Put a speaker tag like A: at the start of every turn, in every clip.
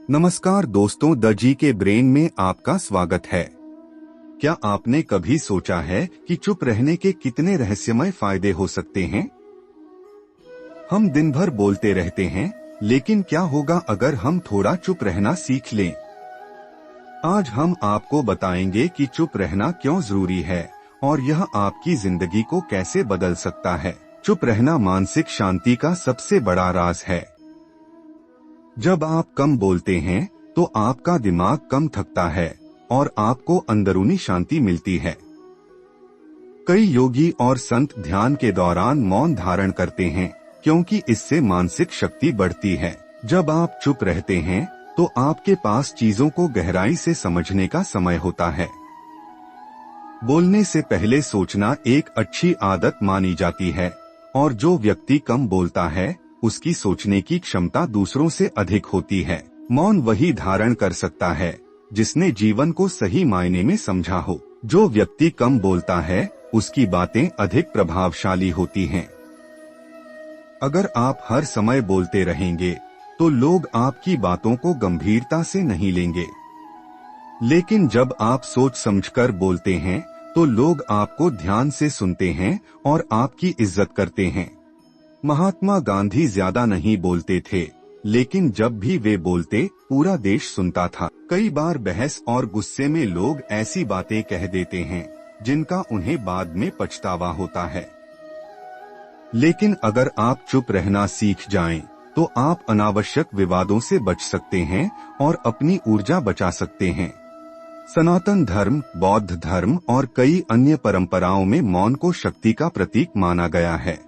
A: नमस्कार दोस्तों, द जी के ब्रेन में आपका स्वागत है। क्या आपने कभी सोचा है कि चुप रहने के कितने रहस्यमय फायदे हो सकते हैं? हम दिन भर बोलते रहते हैं, लेकिन क्या होगा अगर हम थोड़ा चुप रहना सीख लें? आज हम आपको बताएंगे कि चुप रहना क्यों जरूरी है और यह आपकी जिंदगी को कैसे बदल सकता है। चुप रहना मानसिक शांति का सबसे बड़ा राज है। जब आप कम बोलते हैं तो आपका दिमाग कम थकता है और आपको अंदरूनी शांति मिलती है। कई योगी और संत ध्यान के दौरान मौन धारण करते हैं क्योंकि इससे मानसिक शक्ति बढ़ती है। जब आप चुप रहते हैं तो आपके पास चीजों को गहराई से समझने का समय होता है। बोलने से पहले सोचना एक अच्छी आदत मानी जाती है और जो व्यक्ति कम बोलता है उसकी सोचने की क्षमता दूसरों से अधिक होती है। मौन वही धारण कर सकता है जिसने जीवन को सही मायने में समझा हो। जो व्यक्ति कम बोलता है उसकी बातें अधिक प्रभावशाली होती हैं। अगर आप हर समय बोलते रहेंगे तो लोग आपकी बातों को गंभीरता से नहीं लेंगे, लेकिन जब आप सोच समझकर बोलते हैं तो लोग आपको ध्यान से सुनते हैं और आपकी इज्जत करते हैं। महात्मा गांधी ज्यादा नहीं बोलते थे, लेकिन जब भी वे बोलते पूरा देश सुनता था। कई बार बहस और गुस्से में लोग ऐसी बातें कह देते हैं जिनका उन्हें बाद में पछतावा होता है, लेकिन अगर आप चुप रहना सीख जाएं, तो आप अनावश्यक विवादों से बच सकते हैं और अपनी ऊर्जा बचा सकते हैं। सनातन धर्म, बौद्ध धर्म और कई अन्य परंपराओं में मौन को शक्ति का प्रतीक माना गया है।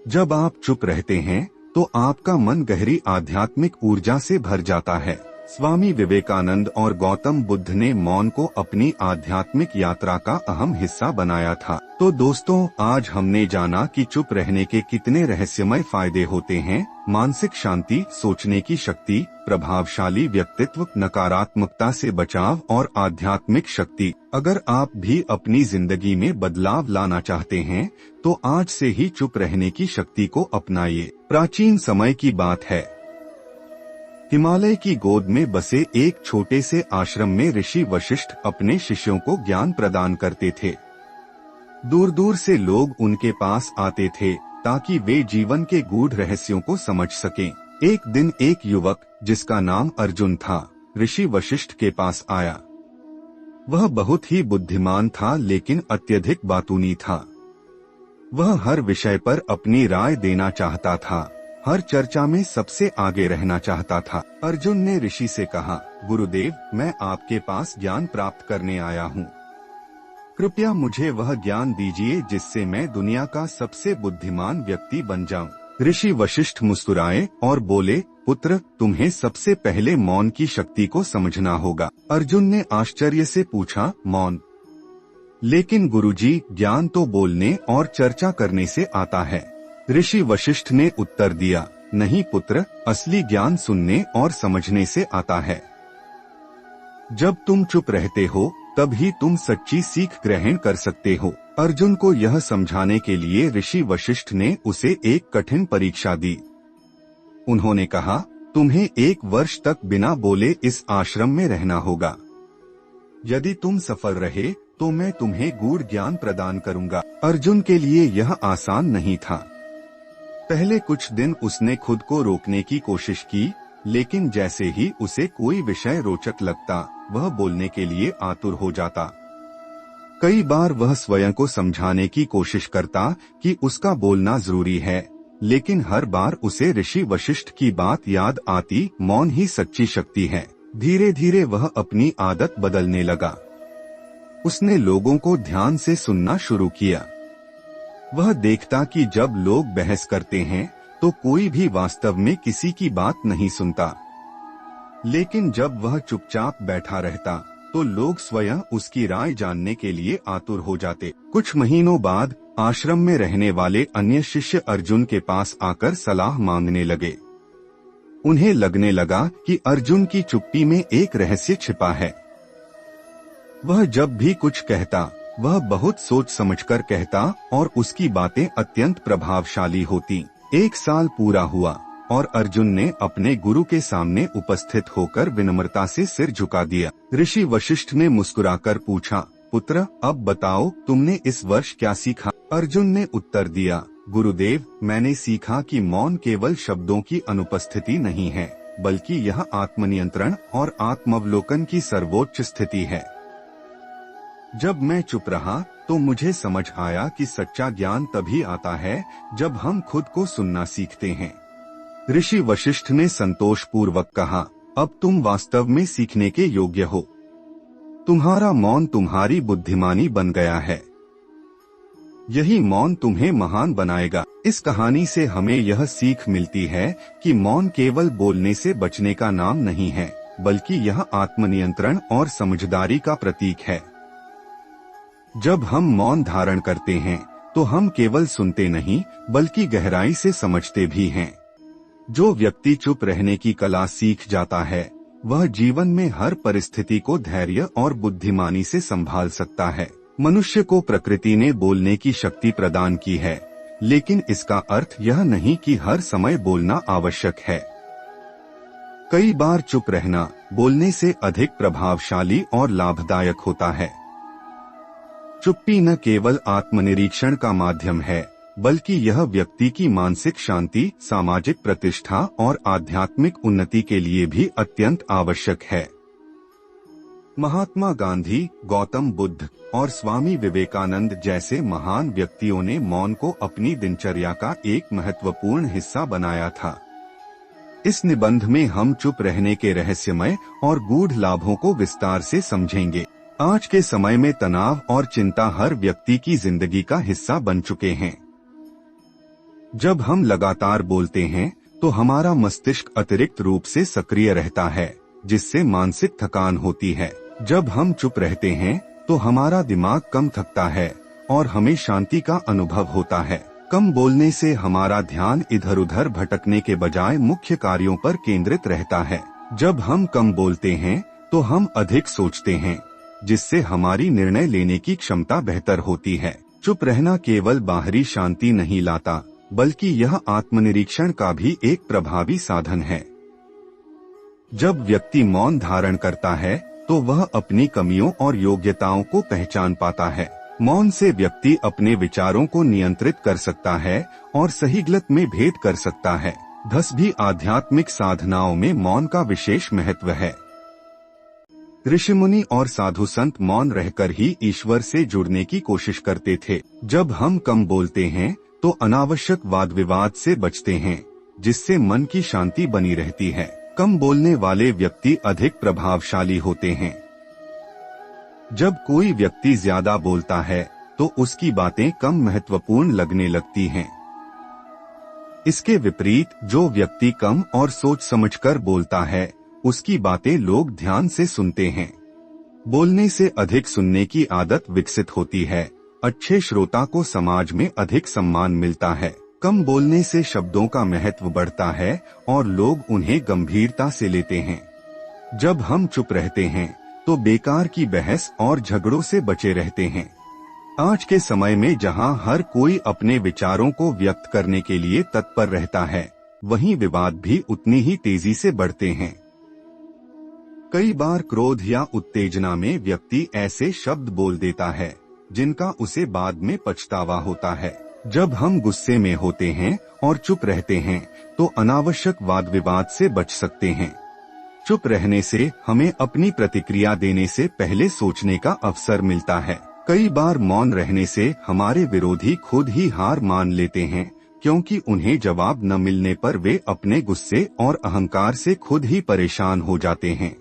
A: जब आप चुप रहते हैं तो आपका मन गहरी आध्यात्मिक ऊर्जा से भर जाता है। स्वामी विवेकानंद और गौतम बुद्ध ने मौन को अपनी आध्यात्मिक यात्रा का अहम हिस्सा बनाया था। तो दोस्तों, आज हमने जाना कि चुप रहने के कितने रहस्यमय फायदे होते हैं। मानसिक शांति, सोचने की शक्ति, प्रभावशाली व्यक्तित्व, नकारात्मकता से बचाव और आध्यात्मिक शक्ति। अगर आप भी अपनी जिंदगी में बदलाव लाना चाहते हैं तो आज से ही चुप रहने की शक्ति को अपनाइए। प्राचीन समय की बात है। हिमालय की गोद में बसे एक छोटे से आश्रम में ऋषि वशिष्ठ अपने शिष्यों को ज्ञान प्रदान करते थे। दूर दूर से लोग उनके पास आते थे ताकि वे जीवन के गूढ़ रहस्यों को समझ सकें। एक दिन एक युवक जिसका नाम अर्जुन था, ऋषि वशिष्ठ के पास आया। वह बहुत ही बुद्धिमान था लेकिन अत्यधिक बातूनी था। वह हर विषय पर अपनी राय देना चाहता था, हर चर्चा में सबसे आगे रहना चाहता था। अर्जुन ने ऋषि से कहा, गुरुदेव, मैं आपके पास ज्ञान प्राप्त करने आया हूँ। कृपया मुझे वह ज्ञान दीजिए जिससे मैं दुनिया का सबसे बुद्धिमान व्यक्ति बन जाऊं। ऋषि वशिष्ठ मुस्कुराए और बोले, पुत्र, तुम्हें सबसे पहले मौन की शक्ति को समझना होगा। अर्जुन ने आश्चर्य से पूछा, मौन? लेकिन गुरुजी, ज्ञान तो बोलने और चर्चा करने से आता है। ऋषि वशिष्ठ ने उत्तर दिया, नहीं पुत्र, असली ज्ञान सुनने और समझने से आता है। जब तुम चुप रहते हो तभी तुम सच्ची सीख ग्रहण कर सकते हो। अर्जुन को यह समझाने के लिए ऋषि वशिष्ठ ने उसे एक कठिन परीक्षा दी। उन्होंने कहा, तुम्हें 1 वर्ष तक बिना बोले इस आश्रम में रहना होगा। यदि तुम सफल रहे तो मैं तुम्हें गूढ़ ज्ञान प्रदान करूंगा। अर्जुन के लिए यह आसान नहीं था। पहले कुछ दिन उसने खुद को रोकने की कोशिश की, लेकिन जैसे ही उसे कोई विषय रोचक लगता, वह बोलने के लिए आतुर हो जाता। कई बार वह स्वयं को समझाने की कोशिश करता कि उसका बोलना जरूरी है, लेकिन हर बार उसे ऋषि वशिष्ठ की बात याद आती, मौन ही सच्ची शक्ति है। धीरे धीरे वह अपनी आदत बदलने लगा। उसने लोगों को ध्यान से सुनना शुरू किया। वह देखता कि जब लोग बहस करते हैं तो कोई भी वास्तव में किसी की बात नहीं सुनता, लेकिन जब वह चुपचाप बैठा रहता तो लोग स्वयं उसकी राय जानने के लिए आतुर हो जाते। कुछ महीनों बाद आश्रम में रहने वाले अन्य शिष्य अर्जुन के पास आकर सलाह मांगने लगे। उन्हें लगने लगा कि अर्जुन की चुप्पी में एक रहस्य छिपा है। वह जब भी कुछ कहता, वह बहुत सोच समझकर कहता और उसकी बातें अत्यंत प्रभावशाली होती। 1 साल पूरा हुआ और अर्जुन ने अपने गुरु के सामने उपस्थित होकर विनम्रता से सिर झुका दिया। ऋषि वशिष्ठ ने मुस्कुराकर पूछा, पुत्र, अब बताओ तुमने इस वर्ष क्या सीखा? अर्जुन ने उत्तर दिया, गुरुदेव, मैंने सीखा कि मौन केवल शब्दों की अनुपस्थिति नहीं है, बल्कि यह आत्मनियंत्रण और आत्मावलोकन की सर्वोच्च स्थिति है। जब मैं चुप रहा तो मुझे समझ आया कि सच्चा ज्ञान तभी आता है जब हम खुद को सुनना सीखते हैं। ऋषि वशिष्ठ ने संतोषपूर्वक कहा, अब तुम वास्तव में सीखने के योग्य हो। तुम्हारा मौन तुम्हारी बुद्धिमानी बन गया है। यही मौन तुम्हें महान बनाएगा। इस कहानी से हमें यह सीख मिलती है कि मौन केवल बोलने से बचने का नाम नहीं है, बल्कि यह आत्मनियंत्रण और समझदारी का प्रतीक है। जब हम मौन धारण करते हैं तो हम केवल सुनते नहीं बल्कि गहराई से समझते भी हैं। जो व्यक्ति चुप रहने की कला सीख जाता है वह जीवन में हर परिस्थिति को धैर्य और बुद्धिमानी से संभाल सकता है। मनुष्य को प्रकृति ने बोलने की शक्ति प्रदान की है, लेकिन इसका अर्थ यह नहीं कि हर समय बोलना आवश्यक है। कई बार चुप रहना बोलने से अधिक प्रभावशाली और लाभदायक होता है। चुप्पी न केवल आत्मनिरीक्षण का माध्यम है, बल्कि यह व्यक्ति की मानसिक शांति, सामाजिक प्रतिष्ठा और आध्यात्मिक उन्नति के लिए भी अत्यंत आवश्यक है। महात्मा गांधी, गौतम बुद्ध और स्वामी विवेकानंद जैसे महान व्यक्तियों ने मौन को अपनी दिनचर्या का एक महत्वपूर्ण हिस्सा बनाया था। इस निबंध में हम चुप रहने के रहस्यमय और गूढ़ लाभों को विस्तार से समझेंगे। आज के समय में तनाव और चिंता हर व्यक्ति की जिंदगी का हिस्सा बन चुके हैं। जब हम लगातार बोलते हैं तो हमारा मस्तिष्क अतिरिक्त रूप से सक्रिय रहता है, जिससे मानसिक थकान होती है। जब हम चुप रहते हैं तो हमारा दिमाग कम थकता है और हमें शांति का अनुभव होता है। कम बोलने से हमारा ध्यान इधर उधर भटकने के बजाय मुख्य कार्यों पर केंद्रित रहता है। जब हम कम बोलते हैं तो हम अधिक सोचते हैं, जिससे हमारी निर्णय लेने की क्षमता बेहतर होती है। चुप रहना केवल बाहरी शांति नहीं लाता, बल्कि यह आत्मनिरीक्षण का भी एक प्रभावी साधन है। जब व्यक्ति मौन धारण करता है तो वह अपनी कमियों और योग्यताओं को पहचान पाता है। मौन से व्यक्ति अपने विचारों को नियंत्रित कर सकता है और सही गलत में भेद कर सकता है। थस भी आध्यात्मिक साधनाओं में मौन का विशेष महत्व है। ऋषिमुनि और साधु संत मौन रहकर ही ईश्वर से जुड़ने की कोशिश करते थे। जब हम कम बोलते हैं तो अनावश्यक वाद विवाद से बचते हैं, जिससे मन की शांति बनी रहती है। कम बोलने वाले व्यक्ति अधिक प्रभावशाली होते हैं। जब कोई व्यक्ति ज्यादा बोलता है तो उसकी बातें कम महत्वपूर्ण लगने लगती हैं। इसके विपरीत जो व्यक्ति कम और सोच समझकर बोलता है उसकी बातें लोग ध्यान से सुनते हैं। बोलने से अधिक सुनने की आदत विकसित होती है। अच्छे श्रोता को समाज में अधिक सम्मान मिलता है। कम बोलने से शब्दों का महत्व बढ़ता है और लोग उन्हें गंभीरता से लेते हैं। जब हम चुप रहते हैं तो बेकार की बहस और झगड़ों से बचे रहते हैं। आज के समय में जहां हर कोई अपने विचारों को व्यक्त करने के लिए तत्पर रहता है, वहीं विवाद भी उतनी ही तेजी से बढ़ते हैं। कई बार क्रोध या उत्तेजना में व्यक्ति ऐसे शब्द बोल देता है जिनका उसे बाद में पछतावा होता है। जब हम गुस्से में होते हैं और चुप रहते हैं तो अनावश्यक वाद विवाद से बच सकते हैं। चुप रहने से हमें अपनी प्रतिक्रिया देने से पहले सोचने का अवसर मिलता है। कई बार मौन रहने से हमारे विरोधी खुद ही हार मान लेते हैं, क्योंकि उन्हें जवाब न मिलने पर वे अपने गुस्से और अहंकार से खुद ही परेशान हो जाते हैं।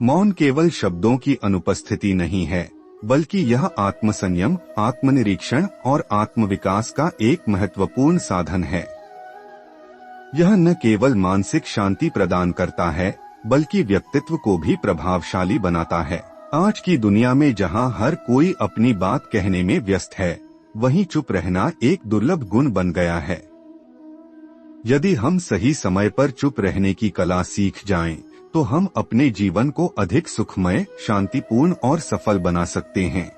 A: मौन केवल शब्दों की अनुपस्थिति नहीं है, बल्कि यह आत्मसंयम, आत्मनिरीक्षण और आत्मविकास का एक महत्वपूर्ण साधन है। यह न केवल मानसिक शांति प्रदान करता है, बल्कि व्यक्तित्व को भी प्रभावशाली बनाता है। आज की दुनिया में जहां हर कोई अपनी बात कहने में व्यस्त है, वहीं चुप रहना एक दुर्लभ गुण बन गया है। यदि हम सही समय पर चुप रहने की कला सीख जाएं, तो हम अपने जीवन को अधिक सुखमय, शांतिपूर्ण और सफल बना सकते हैं।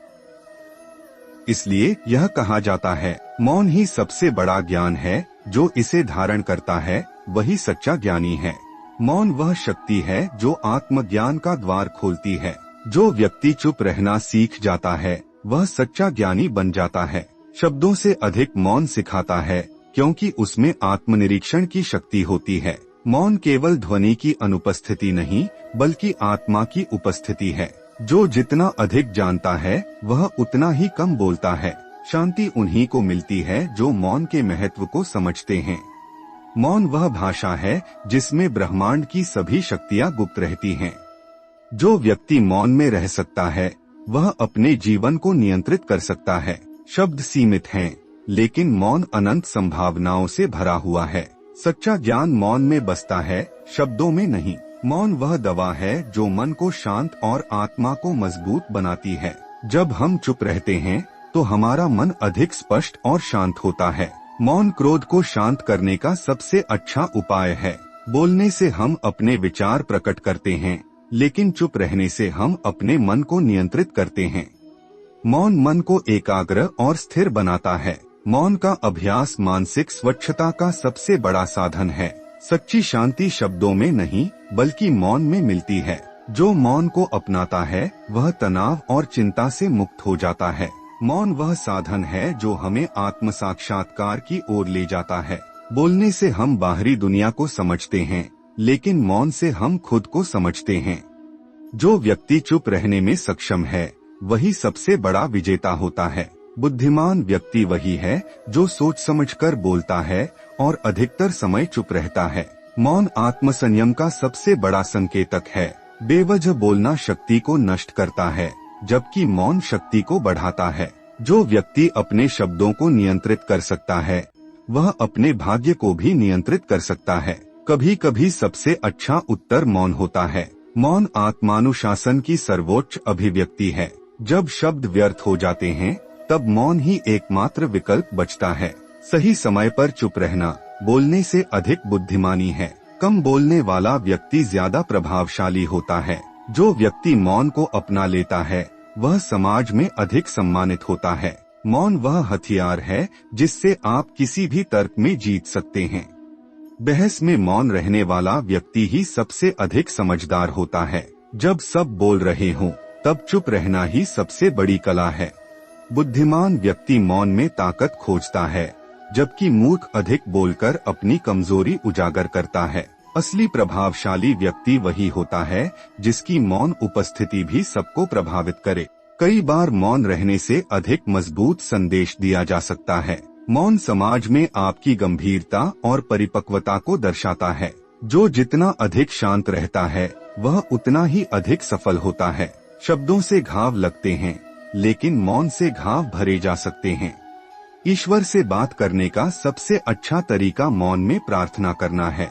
A: इसलिए यह कहा जाता है, मौन ही सबसे बड़ा ज्ञान है, जो इसे धारण करता है वही सच्चा ज्ञानी है। मौन वह शक्ति है जो आत्मज्ञान का द्वार खोलती है। जो व्यक्ति चुप रहना सीख जाता है वह सच्चा ज्ञानी बन जाता है। शब्दों से अधिक मौन सिखाता है, क्योंकि उसमें आत्मनिरीक्षण की शक्ति होती है। मौन केवल ध्वनि की अनुपस्थिति नहीं, बल्कि आत्मा की उपस्थिति है। जो जितना अधिक जानता है वह उतना ही कम बोलता है। शांति उन्हीं को मिलती है जो मौन के महत्व को समझते हैं। मौन वह भाषा है जिसमें ब्रह्मांड की सभी शक्तियां गुप्त रहती हैं। जो व्यक्ति मौन में रह सकता है वह अपने जीवन को नियंत्रित कर सकता है। शब्द सीमित हैं, लेकिन मौन अनंत संभावनाओं से भरा हुआ है। सच्चा ज्ञान मौन में बसता है, शब्दों में नहीं। मौन वह दवा है जो मन को शांत और आत्मा को मजबूत बनाती है। जब हम चुप रहते हैं तो हमारा मन अधिक स्पष्ट और शांत होता है। मौन क्रोध को शांत करने का सबसे अच्छा उपाय है। बोलने से हम अपने विचार प्रकट करते हैं, लेकिन चुप रहने से हम अपने मन को नियंत्रित करते हैं। मौन मन को एकाग्र और स्थिर बनाता है। मौन का अभ्यास मानसिक स्वच्छता का सबसे बड़ा साधन है। सच्ची शांति शब्दों में नहीं, बल्कि मौन में मिलती है। जो मौन को अपनाता है वह तनाव और चिंता से मुक्त हो जाता है। मौन वह साधन है जो हमें आत्म साक्षात्कार की ओर ले जाता है। बोलने से हम बाहरी दुनिया को समझते हैं, लेकिन मौन से हम खुद को समझते हैं। जो व्यक्ति चुप रहने में सक्षम है वही सबसे बड़ा विजेता होता है। बुद्धिमान व्यक्ति वही है जो सोच समझकर बोलता है और अधिकतर समय चुप रहता है। मौन आत्मसंयम का सबसे बड़ा संकेतक है। बेवजह बोलना शक्ति को नष्ट करता है, जबकि मौन शक्ति को बढ़ाता है। जो व्यक्ति अपने शब्दों को नियंत्रित कर सकता है वह अपने भाग्य को भी नियंत्रित कर सकता है। कभी कभी सबसे अच्छा उत्तर मौन होता है। मौन आत्मानुशासन की सर्वोच्च अभिव्यक्ति है। जब शब्द व्यर्थ हो जाते हैं तब मौन ही एकमात्र विकल्प बचता है। सही समय पर चुप रहना बोलने से अधिक बुद्धिमानी है। कम बोलने वाला व्यक्ति ज्यादा प्रभावशाली होता है। जो व्यक्ति मौन को अपना लेता है वह समाज में अधिक सम्मानित होता है। मौन वह हथियार है जिससे आप किसी भी तर्क में जीत सकते हैं। बहस में मौन रहने वाला व्यक्ति ही सबसे अधिक समझदार होता है। जब सब बोल रहे हों तब चुप रहना ही सबसे बड़ी कला है। बुद्धिमान व्यक्ति मौन में ताकत खोजता है, जबकि मूर्ख अधिक बोलकर अपनी कमजोरी उजागर करता है। असली प्रभावशाली व्यक्ति वही होता है जिसकी मौन उपस्थिति भी सबको प्रभावित करे। कई बार मौन रहने से अधिक मजबूत संदेश दिया जा सकता है। मौन समाज में आपकी गंभीरता और परिपक्वता को दर्शाता है। जो जितना अधिक शांत रहता है वह उतना ही अधिक सफल होता है। शब्दों से घाव लगते हैं, लेकिन मौन से घाव भरे जा सकते हैं। ईश्वर से बात करने का सबसे अच्छा तरीका मौन में प्रार्थना करना है।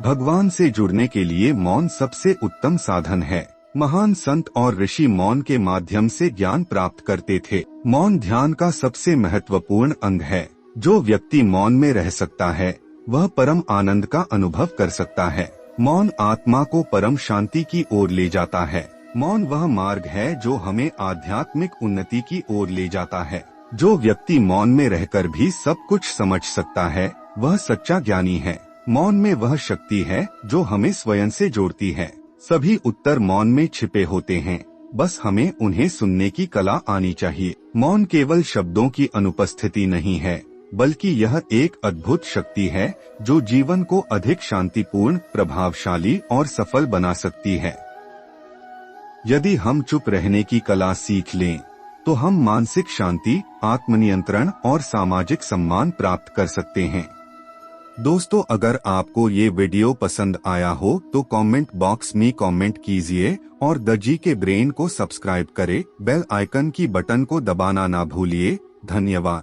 A: भगवान से जुड़ने के लिए मौन सबसे उत्तम साधन है। महान संत और ऋषि मौन के माध्यम से ज्ञान प्राप्त करते थे। मौन ध्यान का सबसे महत्वपूर्ण अंग है। जो व्यक्ति मौन में रह सकता है वह परम आनंद का अनुभव कर सकता है। मौन आत्मा को परम शांति की ओर ले जाता है। मौन वह मार्ग है जो हमें आध्यात्मिक उन्नति की ओर ले जाता है। जो व्यक्ति मौन में रहकर भी सब कुछ समझ सकता है वह सच्चा ज्ञानी है। मौन में वह शक्ति है जो हमें स्वयं से जोड़ती है। सभी उत्तर मौन में छिपे होते हैं, बस हमें उन्हें सुनने की कला आनी चाहिए। मौन केवल शब्दों की अनुपस्थिति नहीं है, बल्कि यह एक अद्भुत शक्ति है जो जीवन को अधिक शांतिपूर्ण, प्रभावशाली और सफल बना सकती है। यदि हम चुप रहने की कला सीख लें तो हम मानसिक शांति, आत्मनियंत्रण और सामाजिक सम्मान प्राप्त कर सकते हैं। दोस्तों, अगर आपको ये वीडियो पसंद आया हो तो कमेंट बॉक्स में कमेंट कीजिए और द जी के ब्रेन को सब्सक्राइब करें। बेल आइकन की बटन को दबाना ना भूलिए। धन्यवाद।